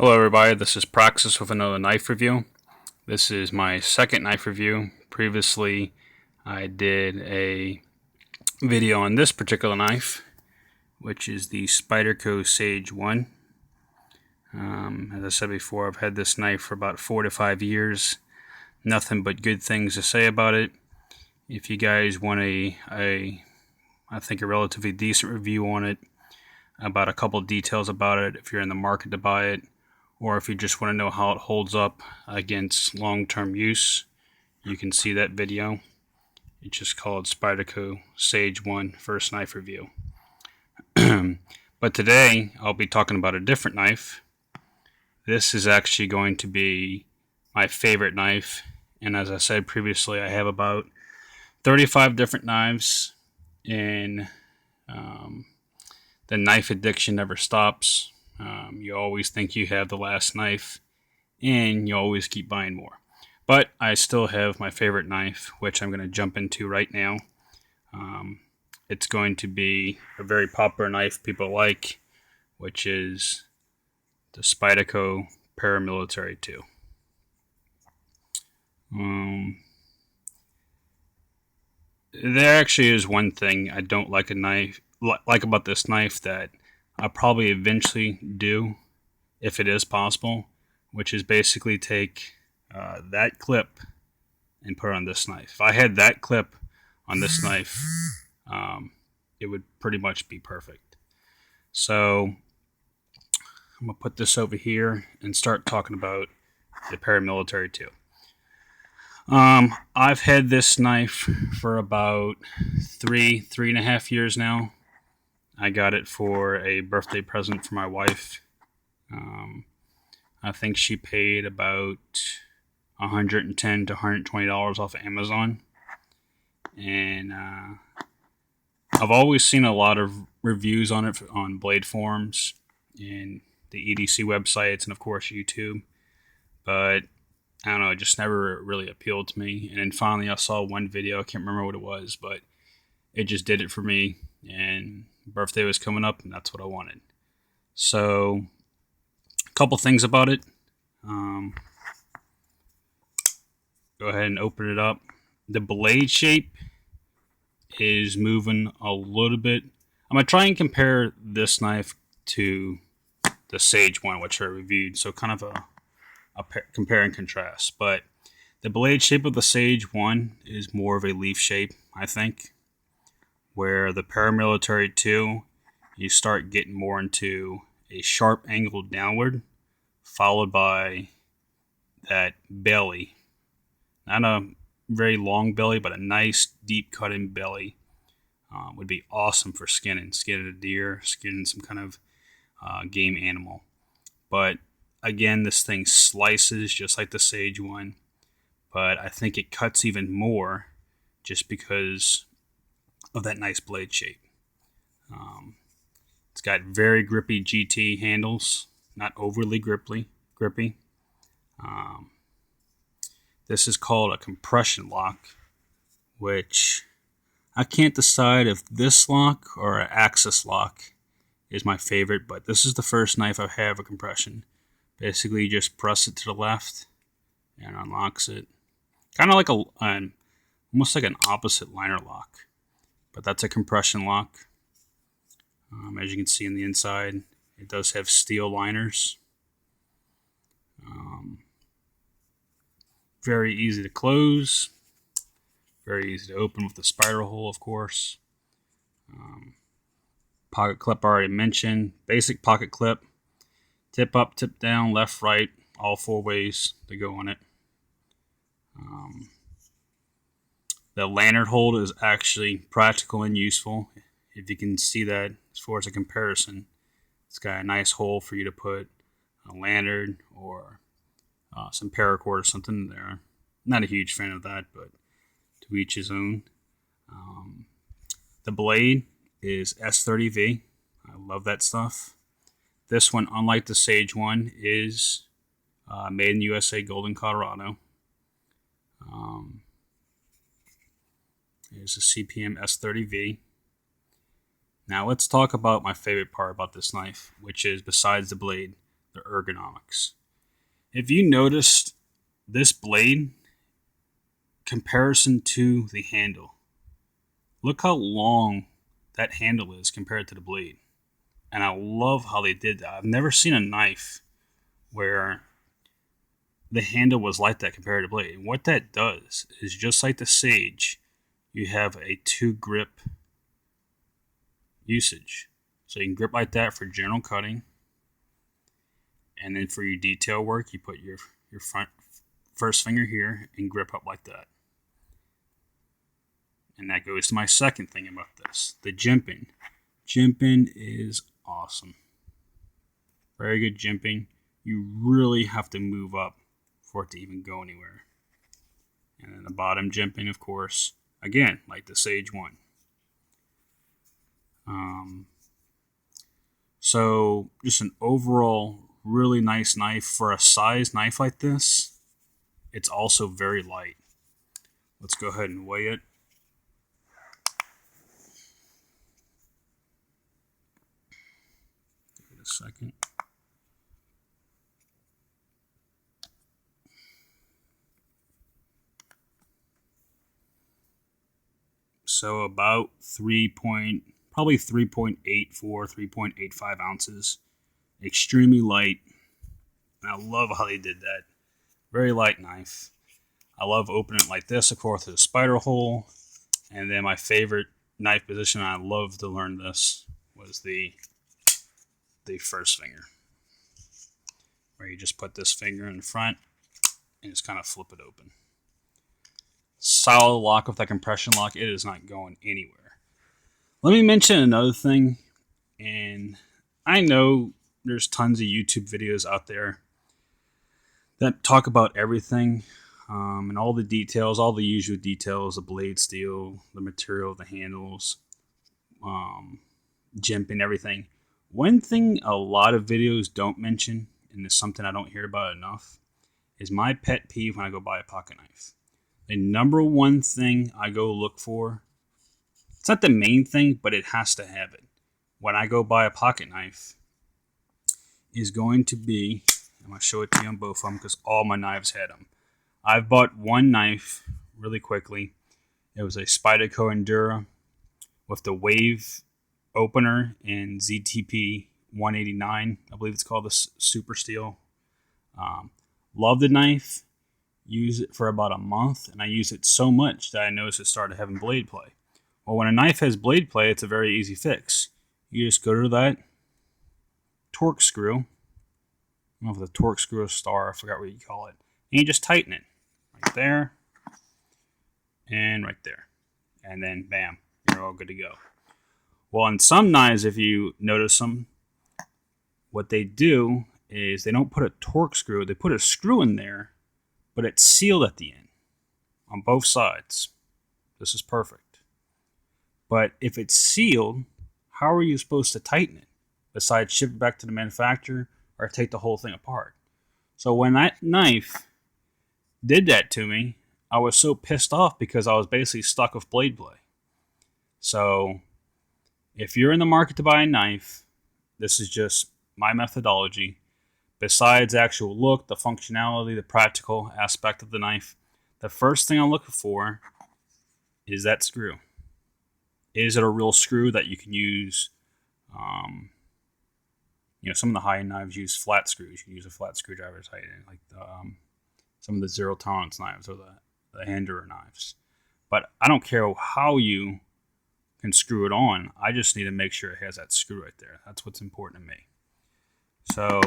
Hello everybody, this is Praxis with another knife review. This is my second knife review. Previously, I did a video on this particular knife, which is the Spyderco Sage 1. As I said before, I've had this knife for about 4 to 5 years. Nothing but good things to say about it. If you guys want I think a relatively decent review on it, about a couple details about it, if you're in the market to buy it, or if you just want to know how it holds up against long-term use, you can see that video. It's just called Spyderco Sage 1 First Knife Review. But today, I'll be talking about a different knife. This is actually going to be my favorite knife. And as I said previously, I have about 35 different knives. And the knife addiction never stops. You always think you have the last knife, and you always keep buying more. But I still have my favorite knife, which I'm going to jump into right now. It's going to be a very popular knife people like, which is the Spyderco Paramilitary 2. There actually is one thing I don't like about this knife that I'll probably eventually do, if it is possible, which is basically take that clip and put it on this knife. If I had that clip on this knife, it would pretty much be perfect. So I'm going to put this over here and start talking about the Paramilitary 2. I've had this knife for about three and a half years now. I got it for a birthday present for my wife. I think she paid about $110 to $120 off of Amazon. And I've always seen a lot of reviews on it on Blade forums and the EDC websites and, of course, YouTube. But I don't know, it just never really appealed to me. And then finally I saw one video, I can't remember what it was, but it just did it for me. And birthday was coming up, and that's what I wanted. So, a couple things about it. Go ahead and open it up. The blade shape is moving a little bit. I'm going to try and compare this knife to the Sage 1, which I reviewed. So, kind of a compare and contrast. But the blade shape of the Sage 1 is more of a leaf shape, I think. Where the Paramilitary 2, you start getting more into a sharp angle downward, followed by that belly. Not a very long belly, but a nice deep cutting belly. Would be awesome for skinning a deer, skinning some kind of game animal. But again, this thing slices just like the Sage 1, but I think it cuts even more just because of that nice blade shape. It's got very grippy GT handles, not overly grippy. This is called a compression lock, which I can't decide if this lock or an axis lock is my favorite, but this is the first knife I have a compression. Basically, you just press it to the left and unlocks it. Kind of like almost like an opposite liner lock. But that's a compression lock. As you can see on the inside, it does have steel liners. Very easy to close. Very easy to open with the spiral hole, of course. Pocket clip I already mentioned. Basic pocket clip. Tip up, tip down, left, right. All 4 ways to go on it. The lanyard hold is actually practical and useful. If you can see that as far as a comparison, it's got a nice hole for you to put a lanyard or some paracord or something in there. Not a huge fan of that, but to each his own. The blade is S30V. I love that stuff. This one, unlike the Sage 1, is made in USA, Golden, Colorado. Here's a CPM S30V. Now let's talk about my favorite part about this knife, which is, besides the blade, the ergonomics. If you noticed this blade comparison to the handle, look how long that handle is compared to the blade. And I love how they did that. I've never seen a knife where the handle was like that compared to the blade. And what that does is, just like the Sage, you have a 2-grip usage. So you can grip like that for general cutting. And then for your detail work, you put your first finger here and grip up like that. And that goes to my second thing about this, the jimping. Jimping is awesome. Very good jimping. You really have to move up for it to even go anywhere. And then the bottom jimping, of course, again, like the Sage one. So just an overall really nice knife. For a size knife like this, it's also very light. Let's go ahead and weigh it. Give it a second. So about probably 3.84, 3.85 ounces. Extremely light. And I love how they did that. Very light knife. I love opening it like this, of course, with a spider hole. And then my favorite knife position, I love to learn this, was the first finger. Where you just put this finger in the front and just kind of flip it open. Solid lock with that compression lock. It is not going anywhere. Let me mention another thing. And I know there's tons of YouTube videos out there that talk about everything, and all the details, all the usual details, the blade steel, the material, the handles, jimping, everything. One thing a lot of videos don't mention, and it's something I don't hear about enough, is my pet peeve when I go buy a pocket knife. The number one thing I go look for, it's not the main thing, but it has to have it when I go buy a pocket knife, is going to be, I'm going to show it to you on both of them because all my knives had them. I've bought one knife really quickly. It was a Spyderco Endura with the wave opener in ZTP 189. I believe it's called the Super Steel. Love the knife. Use it for about a month, and I used it so much that I noticed it started having blade play. Well, when a knife has blade play, it's a very easy fix. You just go to that torque screw. I don't know if the torque screw is star, I forgot what you call it. And you just tighten it. Right there. And right there. And then bam, you're all good to go. Well, on some knives, if you notice them, what they do is they don't put a torque screw. They put a screw in there, but it's sealed at the end on both sides. This is perfect. But if it's sealed, how are you supposed to tighten it? Besides ship it back to the manufacturer or take the whole thing apart. So when that knife did that to me, I was so pissed off because I was basically stuck with blade play. So if you're in the market to buy a knife, this is just my methodology. Besides the actual look, the functionality, the practical aspect of the knife, the first thing I'm looking for is that screw. Is it a real screw that you can use? Some of the high-end knives use flat screws. You can use a flat screwdriver to tighten it, like some of the zero-tolerance knives or the Endura knives. But I don't care how you can screw it on. I just need to make sure it has that screw right there. That's what's important to me. So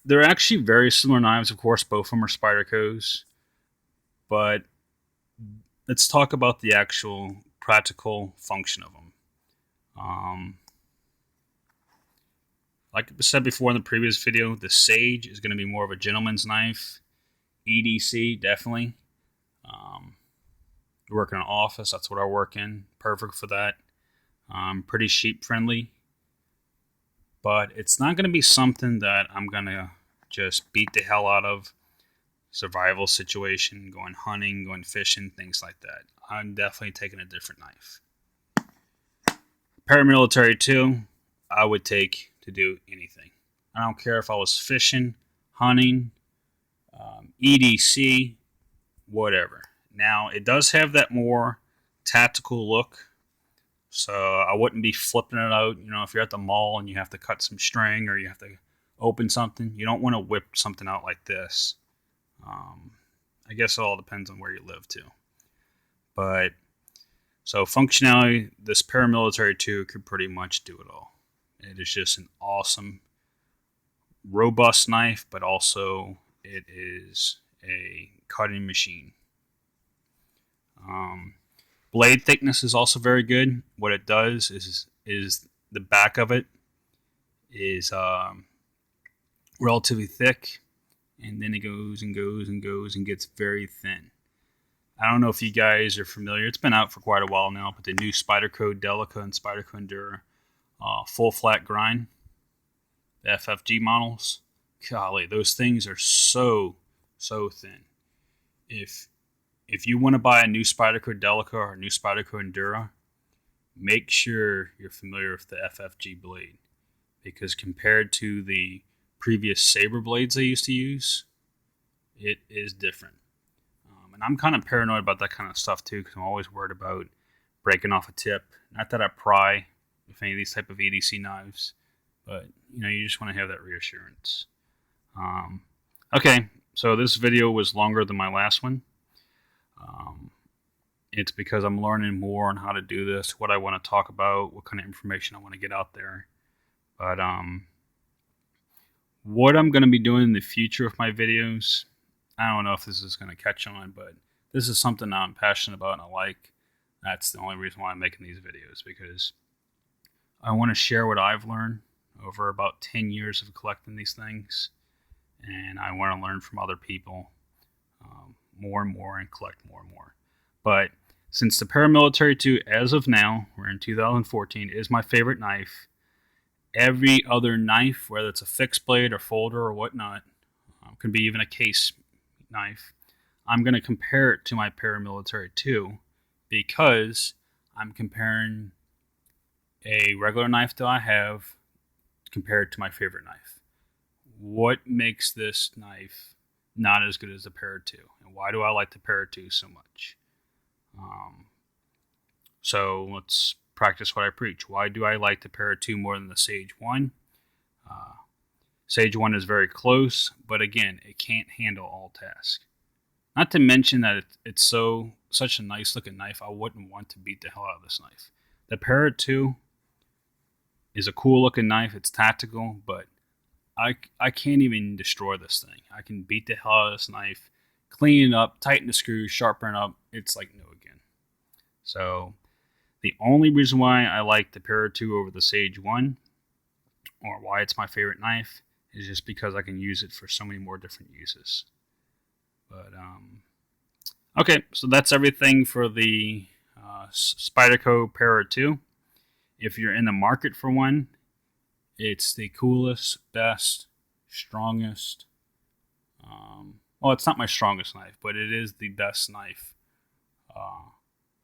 they're actually very similar knives. Of course, both of them are Spyderco's. But let's talk about the actual practical function of them. Like I said before in the previous video, the Sage is going to be more of a gentleman's knife. EDC, definitely. You work in an office, that's what I work in. Perfect for that. Pretty sheep friendly. But it's not going to be something that I'm going to just beat the hell out of. Survival situation, going hunting, going fishing, things like that. I'm definitely taking a different knife. Paramilitary too, I would take to do anything. I don't care if I was fishing, hunting, EDC, whatever. Now, it does have that more tactical look, so I wouldn't be flipping it out. You know, if you're at the mall and you have to cut some string or you have to open something, you don't want to whip something out like this. I guess it all depends on where you live too. But so functionality, this Paramilitary 2 could pretty much do it all. It is just an awesome, robust knife, but also it is a cutting machine. Blade thickness is also very good. What it does is the back of it is relatively thick, and then it goes and goes and goes and gets very thin. I don't know if you guys are familiar. It's been out for quite a while now, but the new Spyderco Delica and Spyderco Endura full flat grind, the FFG models, golly, those things are so thin. If you want to buy a new Spyderco Delica or a new Spyderco Endura, make sure you're familiar with the FFG blade, because compared to the previous saber blades I used to use, it is different. And I'm kind of paranoid about that kind of stuff too, because I'm always worried about breaking off a tip. Not that I pry with any of these type of EDC knives, but you know, you just want to have that reassurance. Okay, so this video was longer than my last one. It's because I'm learning more on how to do this, what I want to talk about, what kind of information I want to get out there. But what I'm going to be doing in the future with my videos, I don't know if this is going to catch on, but this is something that I'm passionate about and I like. That's the only reason why I'm making these videos, because I want to share what I've learned over about 10 years of collecting these things, and I want to learn from other people more and more and collect more and more. But since the Paramilitary 2, as of now, we're in 2014, is my favorite knife, every other knife, whether it's a fixed blade or folder or whatnot, could be even a case knife, I'm going to compare it to my Paramilitary 2, because I'm comparing a regular knife that I have compared to my favorite knife. What makes this knife not as good as the Para 2? And why do I like the Para 2 so much? So let's practice what I preach. Why do I like the Para 2 more than the Sage 1? Sage 1 is very close, but again, it can't handle all tasks. Not to mention that it's such a nice looking knife, I wouldn't want to beat the hell out of this knife. The Para 2 is a cool looking knife, it's tactical, but I can't even destroy this thing. I can beat the hell out of this knife, clean it up, tighten the screws, sharpen it up, it's like new again. So the only reason why I like the Para 2 over the Sage 1, or why it's my favorite knife, is just because I can use it for so many more different uses. But okay, so that's everything for the Spyderco Para 2. If you're in the market for one, it's the coolest, best, strongest. Well, it's not my strongest knife, but it is the best knife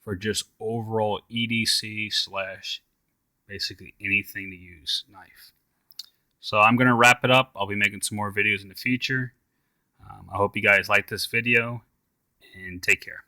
for just overall EDC / basically anything to use knife. So I'm going to wrap it up. I'll be making some more videos in the future. I hope you guys like this video, and take care.